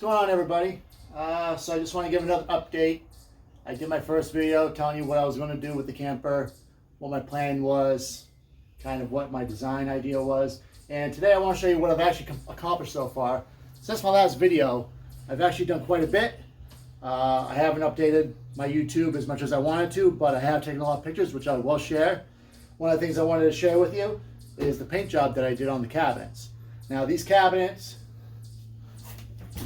What's going on, everybody? So I just want to give another update. I did my first video telling you what I was going to do with the camper, what my plan was, kind of what my design idea was. And today I want to show you what I've actually accomplished so far. Since my last video, I've actually done quite a bit. I haven't updated my YouTube as much as I wanted to, but I have taken a lot of pictures, which I will share. One of the things I wanted to share with you is the paint job that I did on the cabinets. Now, these cabinets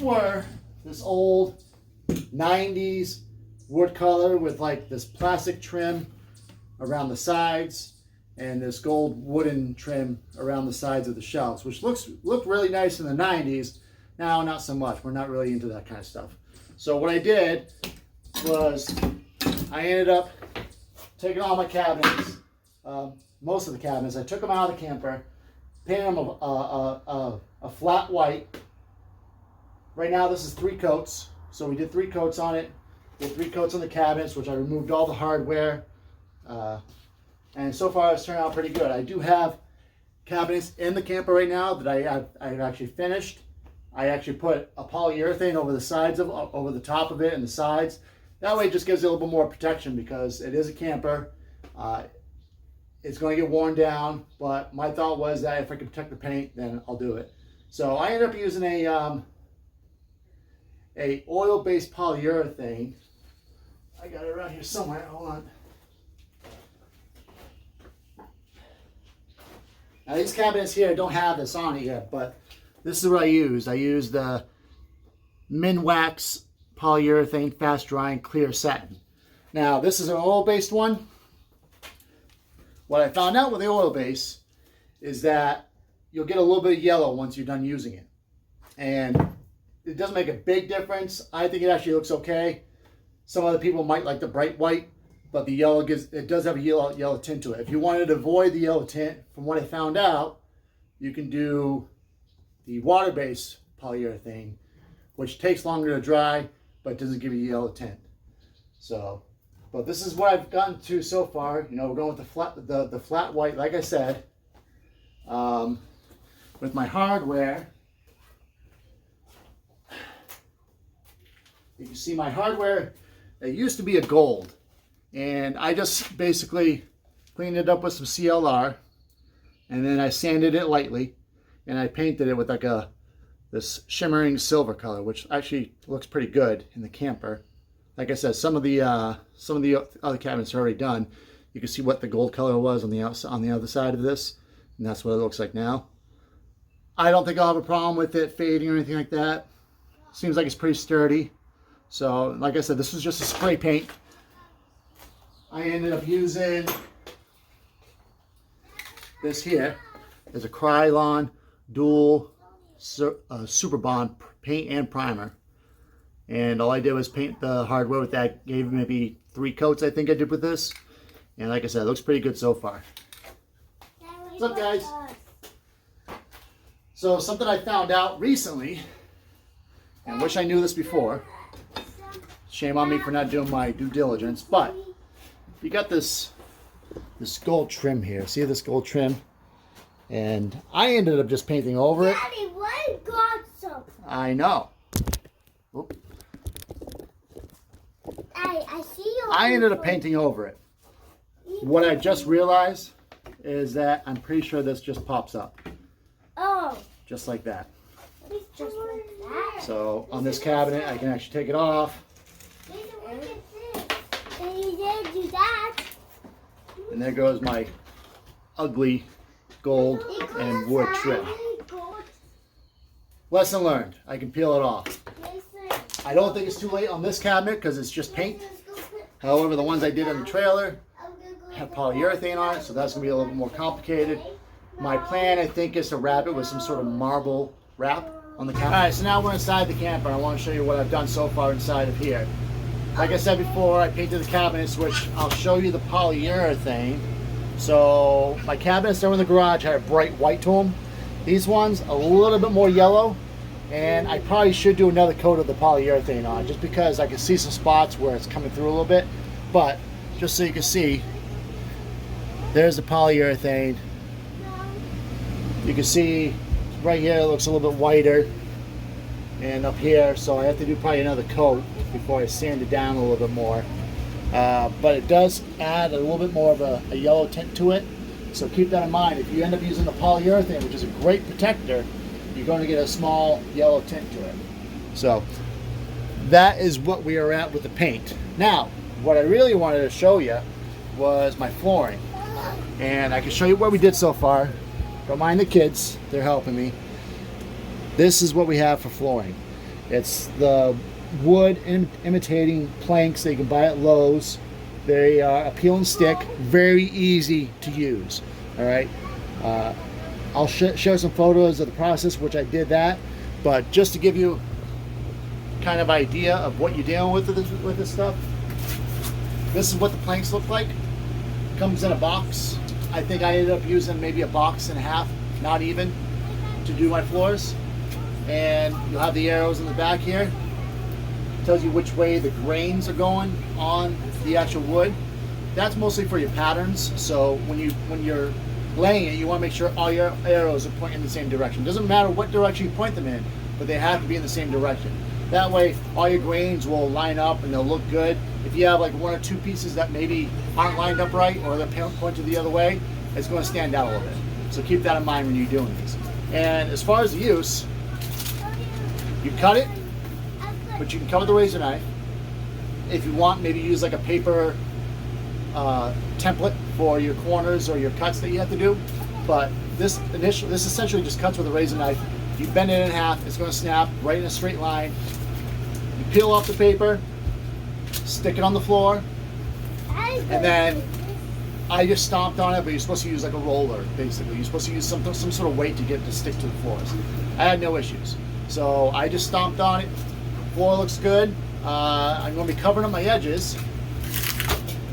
were this old 90s wood color with like this plastic trim around the sides and this gold wooden trim around the sides of the shelves, which looked really nice in the 90s. Now, not so much. We're not really into that kind of stuff. So what I did was I ended up taking all my cabinets, most of the cabinets, I took them out of the camper, painted them a flat white. Right now this is 3 coats, so we did 3 coats on it. Did 3 coats on the cabinets, which I removed all the hardware, and so far it's turned out pretty good. I do have cabinets in the camper right now that I've actually finished. I actually put a polyurethane over the sides over the top of it and the sides. That way it just gives it a little bit more protection because it is a camper. It's going to get worn down, but my thought was that if I could protect the paint, then I'll do it. So I ended up using a oil-based polyurethane. I got it around here somewhere. Hold on. Now these cabinets here don't have this on it yet, but this is what I used. I used the Minwax polyurethane fast drying clear satin. Now this is an oil-based one. What I found out with the oil base is that you'll get a little bit of yellow once you're done using it, and it doesn't make a big difference. I think it actually looks okay. Some other people might like the bright white, but the yellow it does have a yellow tint to it. If you wanted to avoid the yellow tint, from what I found out, you can do the water-based polyurethane, which takes longer to dry, but doesn't give you a yellow tint. So, but this is what I've gotten to so far. You know, we're going with the flat white, like I said. With my hardware, you can see my hardware, it used to be a gold, and I just basically cleaned it up with some CLR, and then I sanded it lightly, and I painted it with like this shimmering silver color, which actually looks pretty good in the camper. Like I said, some of the other cabinets are already done. You can see what the gold color was on the other side of this, and that's what it looks like now. I don't think I'll have a problem with it fading or anything like that. Seems like it's pretty sturdy. So, like I said, this was just a spray paint. I ended up using this here. There's a Krylon dual Super Bond paint and primer. And all I did was paint the hardware with that. Gave maybe 3 coats, I think I did with this. And like I said, it looks pretty good so far. What's up, guys? So, something I found out recently, and wish I knew this before. Shame on me for not doing my due diligence, but you got this gold trim here. See this gold trim? And I ended up just painting over it. Daddy, why got something? I know. Oop. I see you. I ended up painting over it. What I just realized is that I'm pretty sure this just pops up. Oh. Just like that. It's just like that. So on this cabinet, I can actually take it off. And you did do that. And there goes my ugly gold and wood trim. Lesson learned. I can peel it off. I don't think it's too late on this cabinet because it's just paint. However, the ones I did in the trailer have polyurethane on it, so that's going to be a little bit more complicated. My plan, I think, is to wrap it with some sort of marble wrap on the cabinet. Alright, so now we're inside the camper. I want to show you what I've done so far inside of here. Like I said before, I painted the cabinets, which I'll show you the polyurethane. So my cabinets that were in the garage had a bright white to them. These ones, a little bit more yellow. And I probably should do another coat of the polyurethane on, just because I can see some spots where it's coming through a little bit. But just so you can see, there's the polyurethane. You can see right here it looks a little bit whiter. and up here, so I have to do probably another coat before I sand it down a little bit more. But it does add a little bit more of a yellow tint to it, so keep that in mind. If you end up using the polyurethane, which is a great protector, you're going to get a small yellow tint to it. So that is what we are at with the paint. Now, what I really wanted to show you was my flooring, and I can show you what we did so far. Don't mind the kids, they're helping me. This is what we have for flooring. It's the wood imitating planks that you can buy at Lowe's. They are a peel and stick, very easy to use. All right, I'll share some photos of the process, which I did that, but just to give you kind of idea of what you're dealing with this stuff. This is what the planks look like. Comes in a box. I think I ended up using maybe a box and a half, not even, to do my floors. And you'll have the arrows in the back here. Tells you which way the grains are going on the actual wood. That's mostly for your patterns. So when you're laying it, you want to make sure all your arrows are pointing in the same direction. Doesn't matter what direction you point them in, but they have to be in the same direction. That way, all your grains will line up and they'll look good. If you have like one or two pieces that maybe aren't lined up right, or they're pointed the other way, it's going to stand out a little bit. So keep that in mind when you're doing these. And as far as the use, you cut it, but you can cut with a razor knife. If you want, maybe use like a paper template for your corners or your cuts that you have to do. But this essentially just cuts with a razor knife. You bend it in half, it's going to snap right in a straight line. You peel off the paper, stick it on the floor, and then I just stomped on it, but you're supposed to use like a roller, basically. You're supposed to use some sort of weight to get it to stick to the floors. I had no issues. So I just stomped on it. Floor looks good. I'm going to be covering up my edges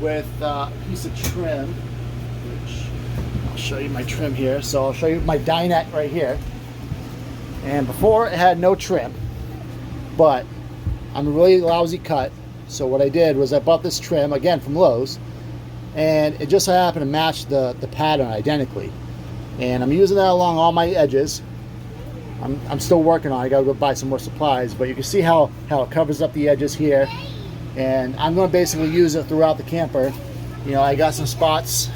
with a piece of trim, which I'll show you my trim here. So I'll show you my dinette right here. And before it had no trim, but I'm a really lousy cut. So what I did was I bought this trim, again from Lowe's, and it just so happened to match the pattern identically. And I'm using that along all my edges. I'm still working on it. I gotta go buy some more supplies, but you can see how it covers up the edges here. And I'm gonna basically use it throughout the camper. You know, I got some spots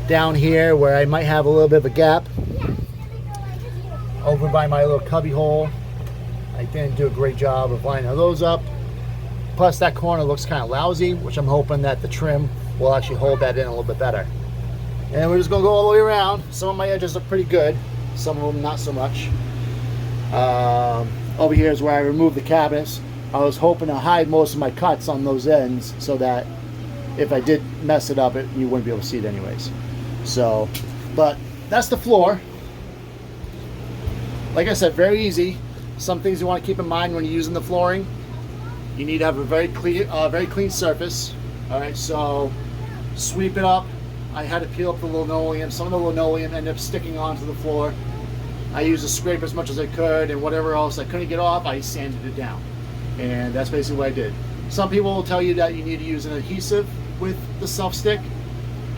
down here where I might have a little bit of a gap. Over by my little cubby hole, I didn't do a great job of lining those up. Plus that corner looks kind of lousy, which I'm hoping that the trim will actually hold that in a little bit better. And we're just gonna go all the way around. Some of my edges look pretty good, some of them not so much. Over here is where I removed the cabinets. I was hoping to hide most of my cuts on those ends so that if I did mess it up, you wouldn't be able to see it anyways. So, but that's the floor. Like I said, very easy. Some things you want to keep in mind when you're using the flooring. You need to have a very clean surface. All right, so sweep it up. I had to peel up the linoleum. Some of the linoleum ended up sticking onto the floor. I used a scrape as much as I could, and whatever else I couldn't get off, I sanded it down. And that's basically what I did. Some people will tell you that you need to use an adhesive with the self-stick.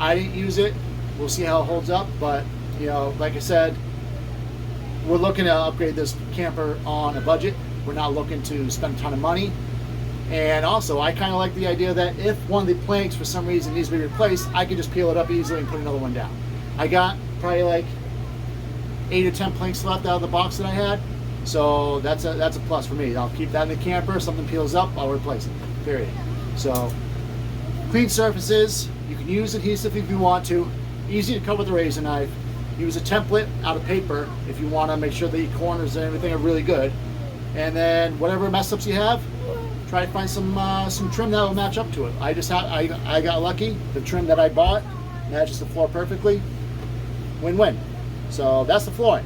I didn't use it. We'll see how it holds up, but you know, like I said, we're looking to upgrade this camper on a budget. We're not looking to spend a ton of money. And also, I kind of like the idea that if one of the planks for some reason needs to be replaced, I can just peel it up easily and put another one down. I got probably like 8 or 10 planks left out of the box that I had. So that's a plus for me. I'll keep that in the camper. If something peels up, I'll replace it, period. So clean surfaces. You can use adhesive if you want to. Easy to cut with a razor knife. Use a template out of paper if you want to make sure the corners and everything are really good. And then whatever mess ups you have, try to find some trim that will match up to it. I got lucky. The trim that I bought matches the floor perfectly. Win-win. So that's the flooring.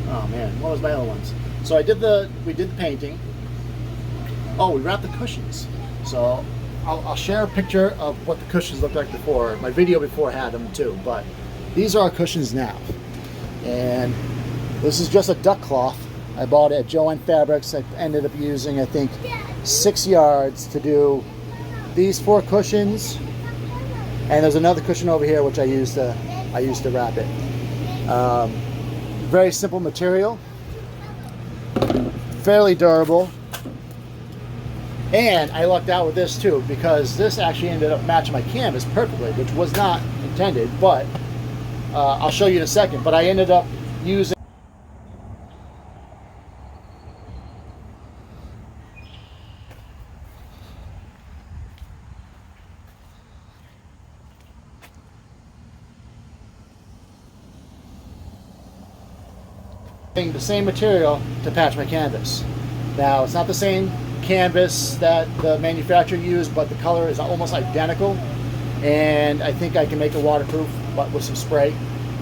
Oh man, what was my other ones? So we did the painting. Oh, we wrapped the cushions. So I'll share a picture of what the cushions looked like before. My video before had them too, but these are our cushions now. And this is just a duck cloth. I bought it at Joann Fabrics. I ended up using, I think, 6 yards to do these 4 cushions. And there's another cushion over here which I used to wrap it. Very simple material, fairly durable. And I lucked out with this too, because this actually ended up matching my canvas perfectly, which was not intended, but I'll show you in a second. But I ended up using the same material to patch my canvas. Now, it's not the same canvas that the manufacturer used, but the color is almost identical, and I think I can make it waterproof, but with some spray.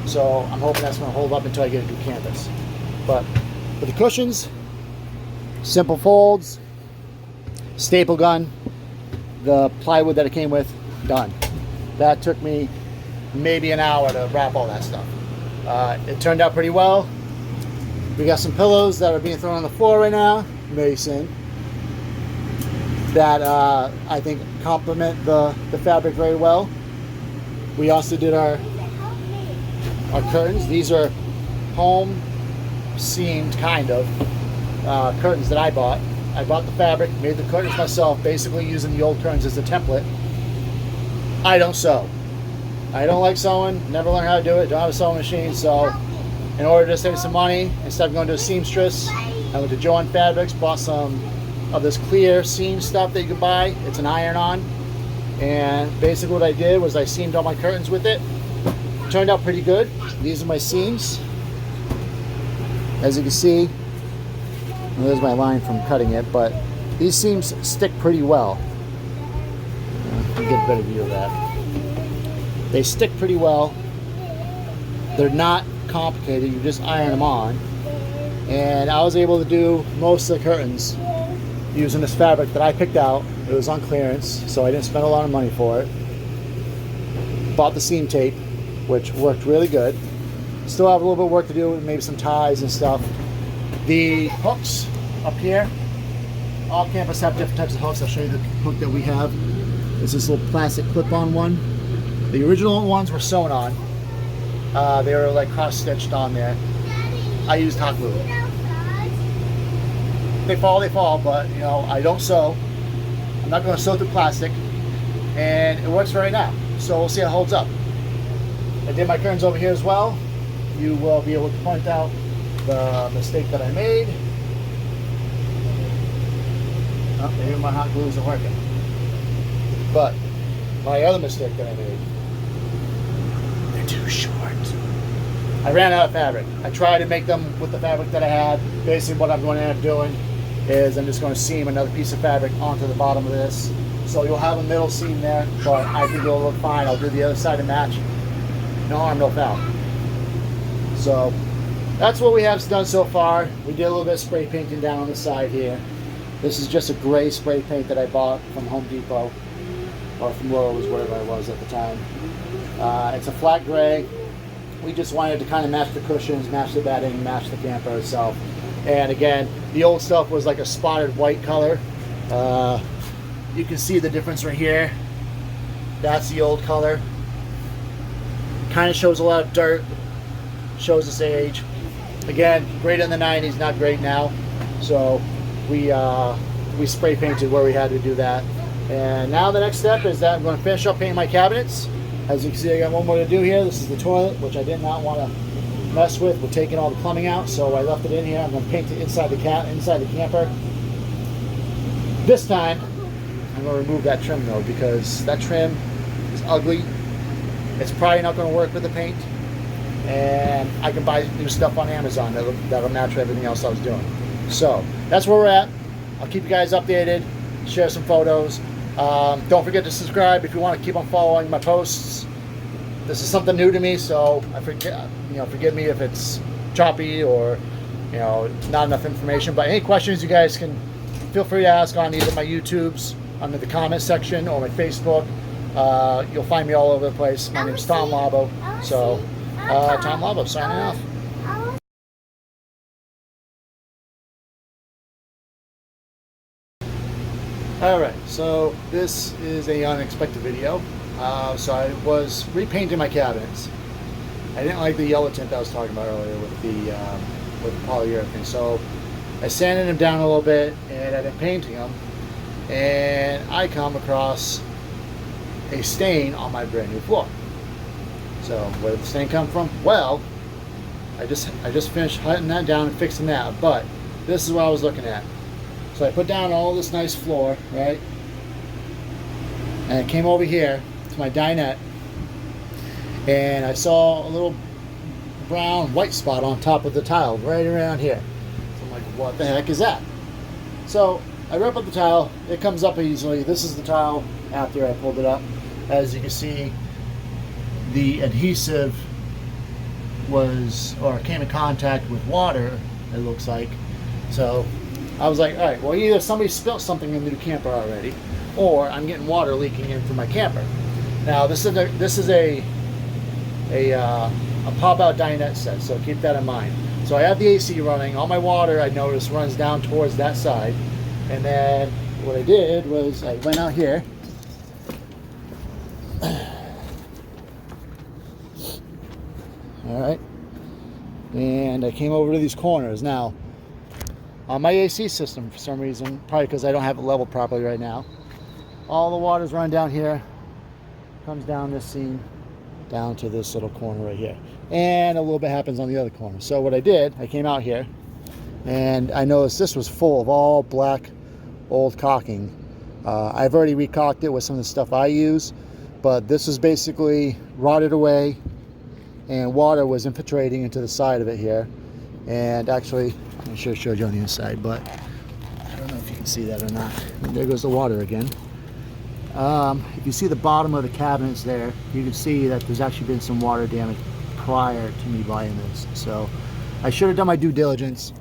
So I'm hoping that's going to hold up until I get a new canvas. But for the cushions, simple folds, staple gun, the plywood that it came with, done. That took me maybe an hour to wrap all that stuff. It turned out pretty well. We got some pillows that are being thrown on the floor right now, Mason, that I think complement the fabric very well. We also did our curtains. These are home seamed kind of curtains that I bought. I bought the fabric, made the curtains myself, basically using the old curtains as a template. I don't sew. I don't like sewing, never learned how to do it, don't have a sewing machine, so in order to save some money, instead of going to a seamstress, I went to Joann Fabrics, bought some of this clear seam stuff that you can buy. It's an iron-on, and basically what I did was I seamed all my curtains with it. Turned out pretty good. These are my seams. As you can see, well, there's my line from cutting it, but these seams stick pretty well. Let me get a better view of that. They stick pretty well. They're not complicated, you just iron them on. And I was able to do most of the curtains using this fabric that I picked out. It was on clearance, so I didn't spend a lot of money for it. Bought the seam tape, which worked really good. Still have a little bit of work to do, maybe some ties and stuff. The hooks up here, all campers have different types of hooks. I'll show you the hook that we have. It's this little plastic clip-on one. The original ones were sewn on. They were like cross-stitched on there. I used hot glue. They fall, but you know, I don't sew. I'm not going to sew through plastic, and it works right now. So we'll see how it holds up. I did my curtains over here as well. You will be able to point out the mistake that I made. Oh, maybe my hot glue isn't working. But my other mistake that I made, they're too short. I ran out of fabric. I tried to make them with the fabric that I had. Basically what I'm going to end up doing is I'm just going to seam another piece of fabric onto the bottom of this. So you'll have a middle seam there, but I think it'll look fine. I'll do the other side to match. No harm, no foul. So that's what we have done so far. We did a little bit of spray painting down on the side here. This is just a gray spray paint that I bought from Home Depot, or from Lowe's, wherever I was at the time. It's a flat gray. We just wanted to kind of match the cushions, match the bedding, match the camper itself. And again, the old stuff was like a spotted white color. You can see the difference right here. That's the old color. Kind of shows a lot of dirt, shows its age. Again, great in the 90s, not great now. So we spray painted where we had to do that. And now the next step is that I'm going to finish up painting my cabinets. As you can see, I got one more to do here. This is the toilet, which I did not want to mess with. We're taking all the plumbing out, so I left it in here. I'm going to paint it inside the camper. This time, I'm going to remove that trim though, because that trim is ugly. It's probably not going to work with the paint, and I can buy new stuff on Amazon that'll match everything else I was doing. So that's where we're at. I'll keep you guys updated, share some photos. Don't forget to subscribe if you want to keep on following my posts. This is something new to me, so forgive me if it's choppy or not enough information. But any questions, you guys can feel free to ask on either my YouTubes, under the comment section, or my Facebook. You'll find me all over the place. My name's Tom Labo. So Tom Labo signing off. Alright, so this is a unexpected video. So I was repainting my cabinets, I didn't like the yellow tint that I was talking about earlier with the polyurethane. So I sanded them down a little bit, and I've been painting them, and I come across a stain on my brand new floor. So where did the stain come from? Well, I just finished hunting that down and fixing that, but this is what I was looking at. So I put down all this nice floor, right? And I came over here to my dinette, and I saw a little brown white spot on top of the tile right around here. So I'm like, what the heck is that? So I rip up the tile. It comes up easily. This is the tile after I pulled it up. As you can see, the adhesive came in contact with water, it looks like. So I was like, all right, well, either somebody spilled something in the camper already, or I'm getting water leaking in from my camper. Now this is a pop-out dinette set, so keep that in mind. So I have the AC running. All my water, I noticed, runs down towards that side. And then what I did was I went out here. All right. And I came over to these corners. Now, on my AC system, for some reason, probably because I don't have it leveled properly right now, all the water's running down here, comes down this seam, down to this little corner right here. And a little bit happens on the other corner. So what I did, I came out here, and I noticed this was full of all black old caulking. I've already recaulked it with some of the stuff I use, but this was basically rotted away, and water was infiltrating into the side of it here. And actually, I should have showed you on the inside, but I don't know if you can see that or not. And there goes the water again. If you see the bottom of the cabinets there, you can see that there's actually been some water damage prior to me buying this. So I should have done my due diligence.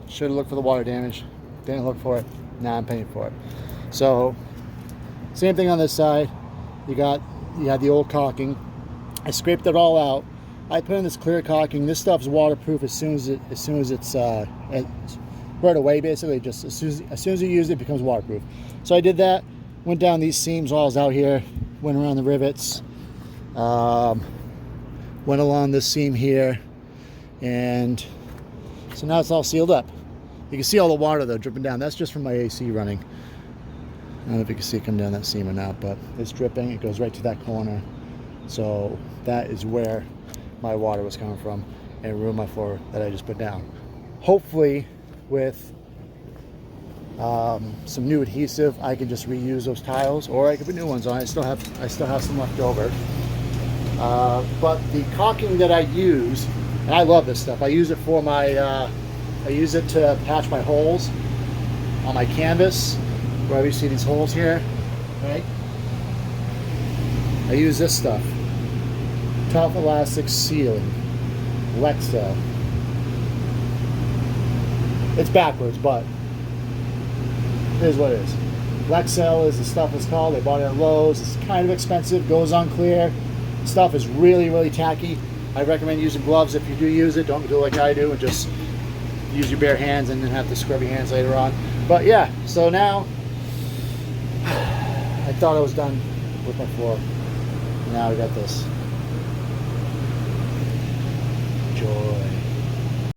Should have looked for the water damage. Didn't look for it. Now I'm paying for it. So same thing on this side. You had the old caulking. I scraped it all out. I put in this clear caulking. This stuff's waterproof as soon as it's right away. Basically, just as soon as you use it, it becomes waterproof. So I did that. Went down these seams while I was out here. Went around the rivets. Went along this seam here, and so now it's all sealed up. You can see all the water though dripping down. That's just from my AC running. I don't know if you can see it come down that seam or not, but it's dripping. It goes right to that corner. So that is where my water was coming from and ruined my floor that I just put down. Hopefully with some new adhesive, I can just reuse those tiles, or I can put new ones on. I still have some left over. But the caulking that I use, and I love this stuff. I use it for my, I use it to patch my holes on my canvas. Where you see these holes here, right? I use this stuff. Tough elastic sealing, Lexel. It's backwards, but here's what it is. Lexel is the stuff it's called. They bought it at Lowe's. It's kind of expensive, goes on clear. Stuff is really, really tacky. I recommend using gloves if you do use it. Don't do like I do and just use your bare hands and then have to scrub your hands later on. But yeah, so now I thought I was done with my floor. Now we got this.